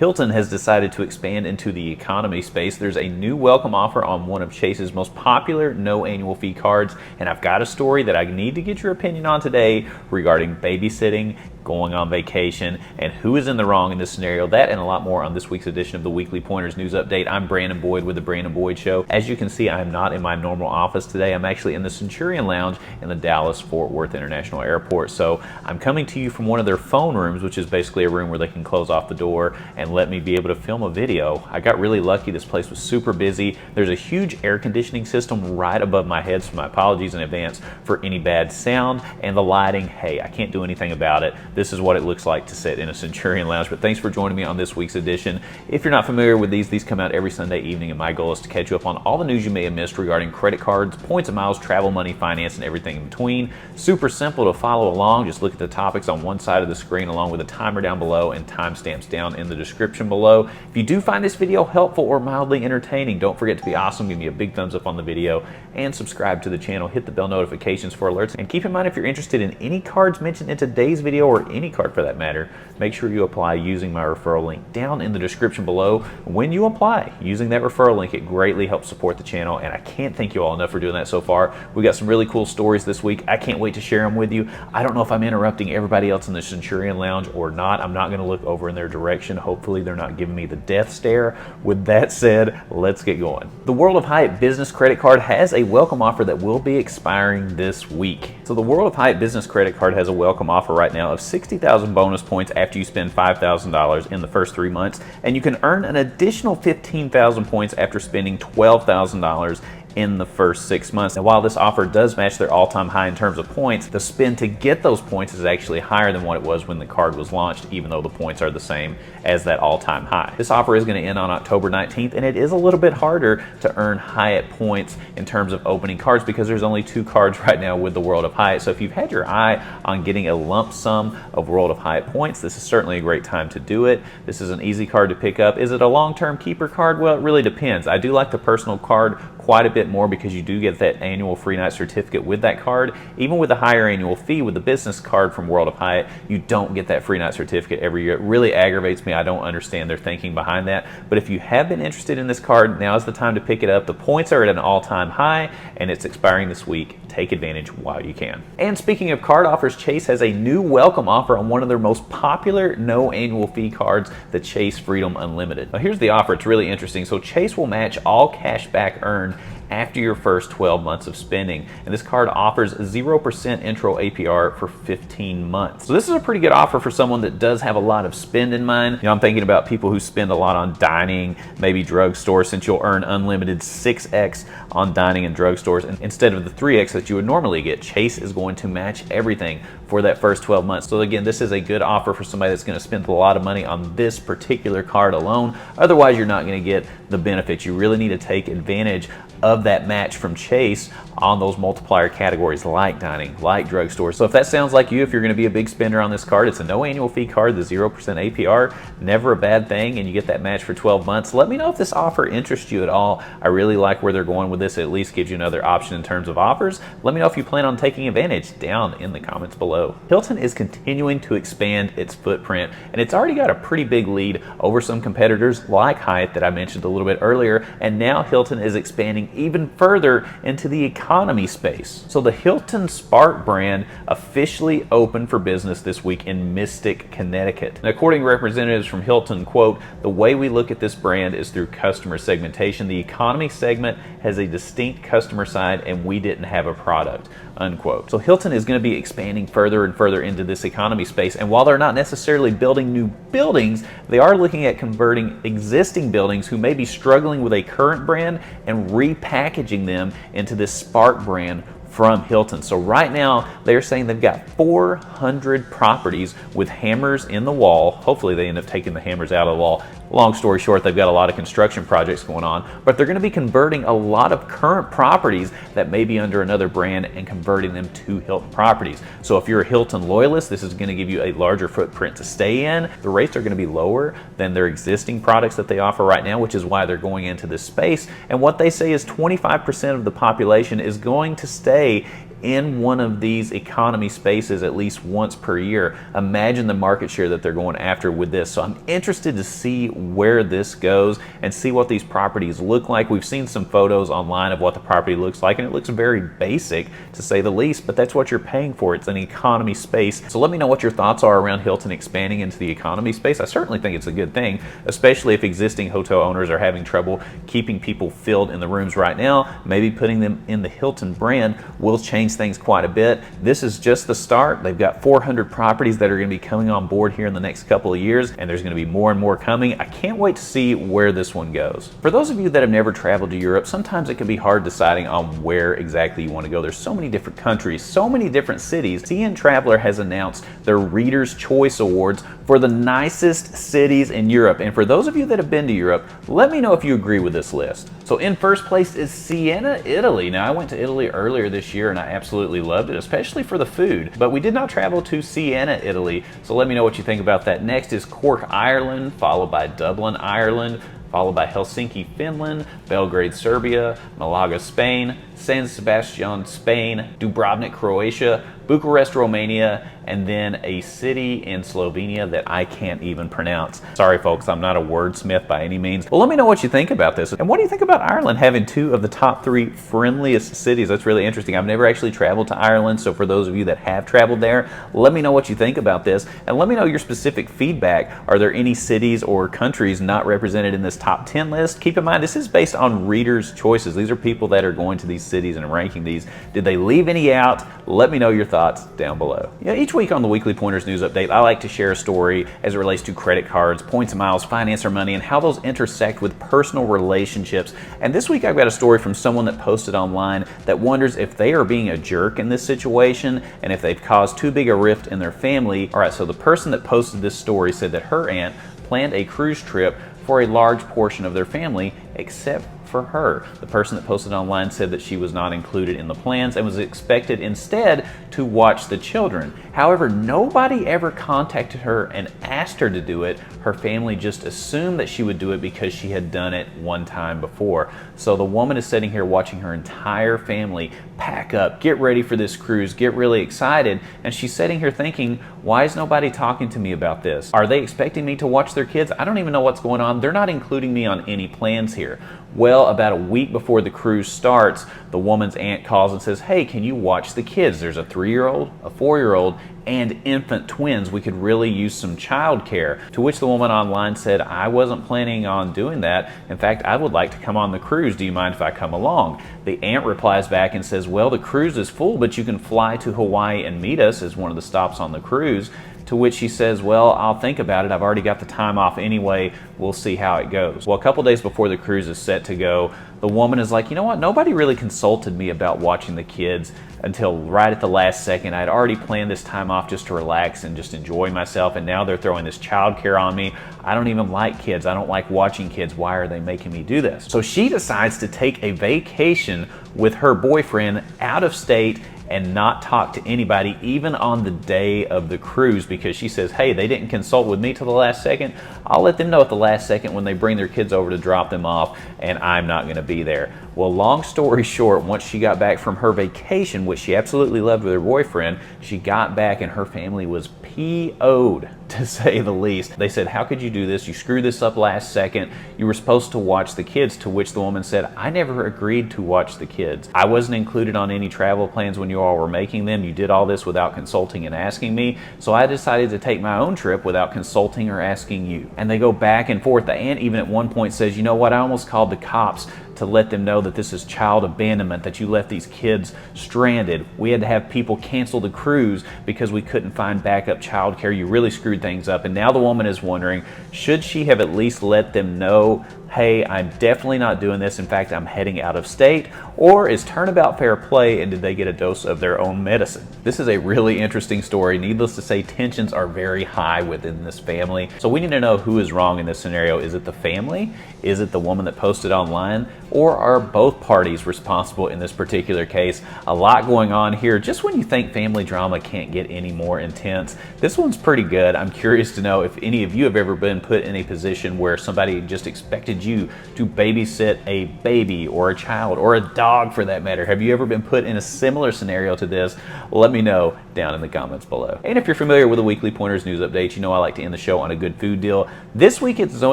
Hilton has decided to expand into the economy space. There's a new welcome offer on one of Chase's most popular no annual fee cards, and I've got a story that I need to get your opinion on today regarding babysitting, going on vacation, and who is in the wrong in this scenario. That and a lot more on this week's edition of the Weekly Pointers News Update. I'm Brandon Boyd with the Brandon Boyd Show. As you can see, I'm not in my normal office today. I'm actually in the Centurion Lounge in the Dallas-Fort Worth International Airport. So I'm coming to you from one of their phone rooms, which is basically a room where they can close off the door and let me be able to film a video. I got really lucky. This place was super busy. There's a huge air conditioning system right above my head, so my apologies in advance for any bad sound. And the lighting, hey, I can't do anything about it. This is what it looks like to sit in a Centurion Lounge. But thanks for joining me on this week's edition. If you're not familiar with these come out every Sunday evening, and my goal is to catch you up on all the news you may have missed regarding credit cards, points and miles, travel, money, finance, and everything in between. Super simple to follow along. Just look at the topics on one side of the screen along with a timer down below and timestamps down in the description below. If you do find this video helpful or mildly entertaining, don't forget to be awesome. Give me a big thumbs up on the video and subscribe to the channel. Hit the bell notifications for alerts. And keep in mind, if you're interested in any cards mentioned in today's video, or any card for that matter, make sure you apply using my referral link down in the description below. When you apply using that referral link, it greatly helps support the channel, and I can't thank you all enough for doing that so far. We got some really cool stories this week. I can't wait to share them with you. I don't know if I'm interrupting everybody else in the Centurion Lounge or not. I'm not going to look over in their direction. Hopefully they're not giving me the death stare. With that said, let's get going. The World of Hyatt Business Credit Card has a welcome offer that will be expiring this week. So the World of Hyatt Business Credit Card has a welcome offer right now of 60,000 bonus points after you spend $5,000 in the first 3 months, and you can earn an additional 15,000 points after spending $12,000 in the first 6 months. And while this offer does match their all-time high in terms of points, the spend to get those points is actually higher than what it was when the card was launched, even though the points are the same as that all-time high. This offer is going to end on October 19th, and it is a little bit harder to earn Hyatt points in terms of opening cards because there's only 2 cards right now with the World of Hyatt. So if you've had your eye on getting a lump sum of World of Hyatt points, this is certainly a great time to do it. This is an easy card to pick up. Is it a long-term keeper card? Well, it really depends. I do like the personal card quite a bit more because you do get that annual free night certificate with that card. Even with a higher annual fee with the business card from World of Hyatt, you don't get that free night certificate every year. It really aggravates me. I don't understand their thinking behind that. But if you have been interested in this card, now is the time to pick it up. The points are at an all-time high, and it's expiring this week. Take advantage while you can. And speaking of card offers, Chase has a new welcome offer on one of their most popular no annual fee cards, the Chase Freedom Unlimited. Now here's the offer. It's really interesting. So Chase will match all cash back earned after your first 12 months of spending. And this card offers 0% intro APR for 15 months. So this is a pretty good offer for someone that does have a lot of spend in mind. You know, I'm thinking about people who spend a lot on dining, maybe drugstore, since you'll earn unlimited 6x on dining and drugstores. And instead of the 3x that you would normally get, Chase is going to match everything for that first 12 months. So again, this is a good offer for somebody that's going to spend a lot of money on this particular card alone. Otherwise, you're not going to get the benefits. You really need to take advantage of that match from Chase on those multiplier categories like dining, like drugstores. So if that sounds like you, if you're going to be a big spender on this card, it's a no annual fee card, the 0% APR, never a bad thing, and you get that match for 12 months. Let me know if this offer interests you at all. I really like where they're going with this. It at least gives you another option in terms of offers. Let me know if you plan on taking advantage down in the comments below. Hilton is continuing to expand its footprint, and it's already got a pretty big lead over some competitors like Hyatt that I mentioned a little bit earlier, and now Hilton is expanding even further into the economy space. So the Hilton Spark brand officially opened for business this week in Mystic, Connecticut. And according to representatives from Hilton, quote, "The way we look at this brand is through customer segmentation. The economy segment has a distinct customer side, and we didn't have a product," unquote. So Hilton is going to be expanding further and further into this economy space. And while they're not necessarily building new buildings, they are looking at converting existing buildings who may be struggling with a current brand and repackaging them into this Spark brand from Hilton. So right now they're saying they've got 400 properties with hammers in the wall. Hopefully they end up taking the hammers out of the wall. Long story short, they've got a lot of construction projects going on, but they're going to be converting a lot of current properties that may be under another brand and converting them to Hilton properties. So if you're a Hilton loyalist, this is going to give you a larger footprint to stay in. The rates are going to be lower than their existing products that they offer right now, which is why they're going into this space. And what they say is 25% of the population is going to stay in one of these economy spaces at least once per year. Imagine the market share that they're going after with this. So I'm interested to see where this goes and see what these properties look like. We've seen some photos online of what the property looks like, and it looks very basic to say the least, but that's what you're paying for. It's an economy space. So let me know what your thoughts are around Hilton expanding into the economy space. I certainly think it's a good thing, especially if existing hotel owners are having trouble keeping people filled in the rooms right now. Maybe putting them in the Hilton brand will change things quite a bit. This is just the start. They've got 400 properties that are going to be coming on board here in the next couple of years, and there's going to be more and more coming. I can't wait to see where this one goes. For those of you that have never traveled to Europe, sometimes it can be hard deciding on where exactly you want to go. There's so many different countries, so many different cities. CN Traveler has announced their Reader's Choice Awards for the nicest cities in Europe. And for those of you that have been to Europe, let me know if you agree with this list. So in first place is Siena, Italy. Now I went to Italy earlier this year and I absolutely loved it, especially for the food, but we did not travel to Siena, Italy. So let me know what you think about that. Next is Cork, Ireland, followed by Dublin, Ireland, followed by Helsinki, Finland, Belgrade, Serbia, Malaga, Spain, San Sebastian, Spain, Dubrovnik, Croatia, Bucharest, Romania, and then a city in Slovenia that I can't even pronounce. Sorry folks, I'm not a wordsmith by any means. Well, let me know what you think about this. And what do you think about Ireland having 2 of the top 3 friendliest cities? That's really interesting. I've never actually traveled to Ireland, so for those of you that have traveled there, let me know what you think about this, and let me know your specific feedback. Are there any cities or countries not represented in this top 10 list? Keep in mind, this is based on readers' choices. These are people that are going to these cities and ranking these. Did they leave any out? Let me know your thoughts down below. Each week on the Weekly Pointers News Update, I like to share a story as it relates to credit cards, points and miles, finance or money, and how those intersect with personal relationships. And this week I've got a story from someone that posted online that wonders if they are being a jerk in this situation and if they've caused too big a rift in their family. All right, so the person that posted this story said that her aunt planned a cruise trip for a large portion of their family except for her. The person that posted online said that she was not included in the plans and was expected instead to watch the children. However, nobody ever contacted her and asked her to do it. Her family just assumed that she would do it because she had done it one time before. So the woman is sitting here watching her entire family pack up, get ready for this cruise, get really excited, and she's sitting here thinking, why is nobody talking to me about this? Are they expecting me to watch their kids? I don't even know what's going on. They're not including me on any plans here. Well, about a week before the cruise starts, the woman's aunt calls and says, hey, can you watch the kids? There's a 3-year-old, a 4-year-old, and infant twins. We could really use some child care. To which the woman online said, I wasn't planning on doing that. In fact, I would like to come on the cruise. Do you mind if I come along? The aunt replies back and says, well, the cruise is full, but you can fly to Hawaii and meet us as one of the stops on the cruise. To which she says, well, I'll think about it. I've already got the time off anyway. We'll see how it goes. Well, a couple days before the cruise is set to go, the woman is like, you know what? Nobody really consulted me about watching the kids until right at the last second. I'd already planned this time off just to relax and just enjoy myself, and now they're throwing this childcare on me. I don't even like kids. I don't like watching kids. Why are they making me do this? So she decides to take a vacation with her boyfriend out of state and not talk to anybody even on the day of the cruise, because she says, hey, they didn't consult with me till the last second. I'll let them know at the last second when they bring their kids over to drop them off, and I'm not going to be there. Well, long story short, once she got back from her vacation, which she absolutely loved with her boyfriend, she got back and her family was PO'd, to say the least. They said, how could you do this? You screwed this up last second. You were supposed to watch the kids. To which the woman said, I never agreed to watch the kids. I wasn't included on any travel plans when you all were making them. You did all this without consulting and asking me. So I decided to take my own trip without consulting or asking you. And they go back and forth. The aunt even at one point says, you know what? I almost called the cops to let them know that this is child abandonment, that you left these kids stranded. We had to have people cancel the cruise because we couldn't find backup child care. You really screwed things up. And now the woman is wondering, should she have at least let them know, hey, I'm definitely not doing this. In fact, I'm heading out of state. Or is turnabout fair play, and did they get a dose of their own medicine? This is a really interesting story. Needless to say, tensions are very high within this family. So we need to know who is wrong in this scenario. Is it the family? Is it the woman that posted online? Or are both parties responsible in this particular case? A lot going on here. Just when you think family drama can't get any more intense, this one's pretty good. I'm curious to know if any of you have ever been put in a position where somebody just expected selected you to babysit a baby or a child or a dog for that matter? Have you ever been put in a similar scenario to this? Let me know down in the comments below. And if you're familiar with the Weekly Pointers news updates, you know I like to end the show on a good food deal. This week it's no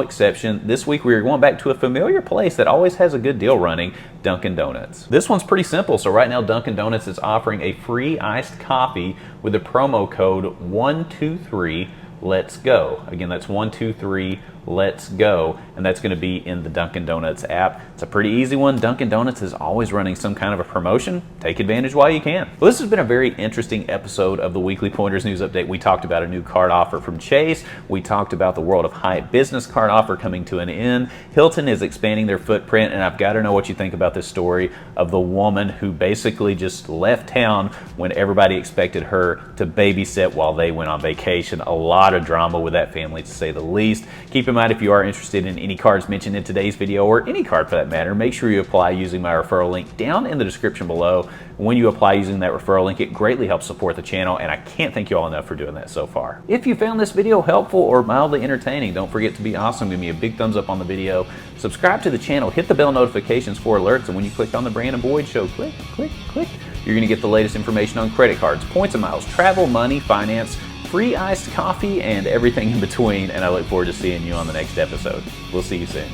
exception. This week we're going back to a familiar place that always has a good deal running, Dunkin' Donuts. This one's pretty simple. So right now Dunkin' Donuts is offering a free iced coffee with the promo code 123 Let's Go. Again, that's 123 Let's Go, and that's going to be in the Dunkin' Donuts app. It's a pretty easy one. Dunkin' Donuts is always running some kind of a promotion. Take advantage while you can. Well, this has been a very interesting episode of the Weekly Pointers News Update. We talked about a new card offer from Chase. We talked about the World of Hyatt business card offer coming to an end. Hilton is expanding their footprint, and I've got to know what you think about this story of the woman who basically just left town when everybody expected her to babysit while they went on vacation. A lot of drama with that family, to say the least. Keep in mind, if you are interested in any cards mentioned in today's video, or any card for that matter, make sure you apply using my referral link down in the description below. When you apply using that referral link, it greatly helps support the channel, and I can't thank you all enough for doing that so far. If you found this video helpful or mildly entertaining, don't forget to be awesome. Give me a big thumbs up on the video. Subscribe to the channel, hit the bell notifications for alerts, and when you click on the Brandon Boyd Show, click, you're going to get the latest information on credit cards, points and miles, travel, money, finance, free iced coffee, and everything in between, and I look forward to seeing you on the next episode. We'll see you soon.